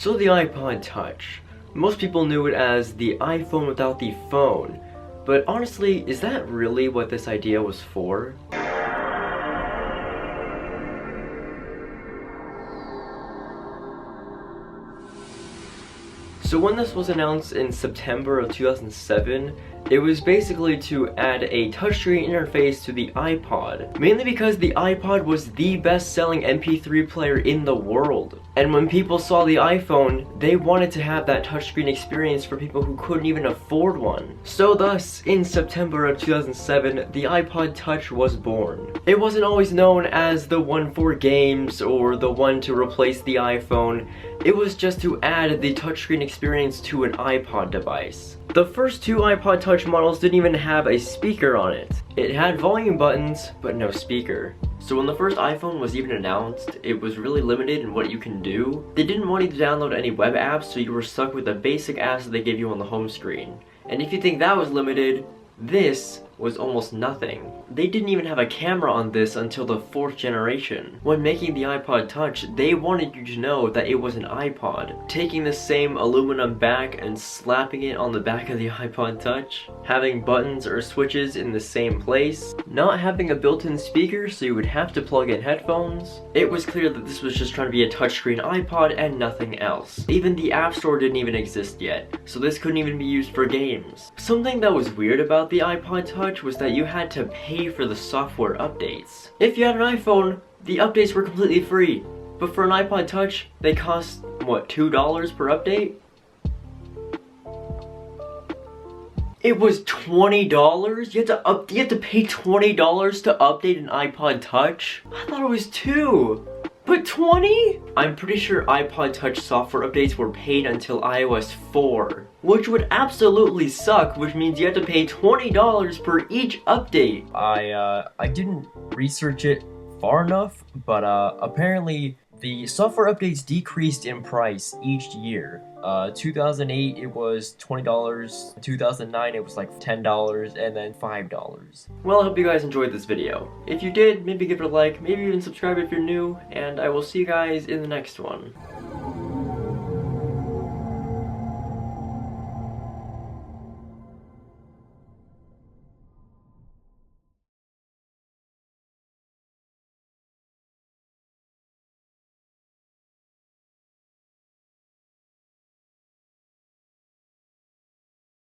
So the iPod Touch. Most people knew it as the iPhone without the phone. But honestly, is that really what this idea was for? So when this was announced in September of 2007, it was basically to add a touchscreen interface to the iPod, mainly because the iPod was the best-selling MP3 player in the world. And when people saw the iPhone, they wanted to have that touchscreen experience for people who couldn't even afford one. So thus, in September of 2007, the iPod Touch was born. It wasn't always known as the one for games or the one to replace the iPhone. It was just to add the touchscreen experience to an iPod device. The first two iPod Touch models didn't even have a speaker on it. It had volume buttons, but no speaker. So when the first iPhone was even announced, it was really limited in what you can do. They didn't want you to download any web apps, so you were stuck with the basic apps that they give you on the home screen. And if you think that was limited, this was almost nothing. They didn't even have a camera on this until the 4th generation. When making the iPod Touch, they wanted you to know that it was an iPod. Taking the same aluminum back and slapping it on the back of the iPod Touch, having buttons or switches in the same place, not having a built-in speaker so you would have to plug in headphones. It was clear that this was just trying to be a touchscreen iPod and nothing else. Even the App Store didn't even exist yet, so this couldn't even be used for games. Something that was weird about the iPod Touch was that you had to pay for the software updates. If you had an iPhone, the updates were completely free. But for an iPod Touch, they cost, what, $2 per update? It was $20? You had to pay $20 to update an iPod Touch? I thought it was $2. But 20? I'm pretty sure iPod Touch software updates were paid until iOS 4, which would absolutely suck, which means you have to pay $20 per each update. I didn't research it far enough, but apparently the software updates decreased in price each year. 2008 it was $20, 2009 it was like $10, and then $5. Well, I hope you guys enjoyed this video. If you did, maybe give it a like, maybe even subscribe if you're new, and I will see you guys in the next one.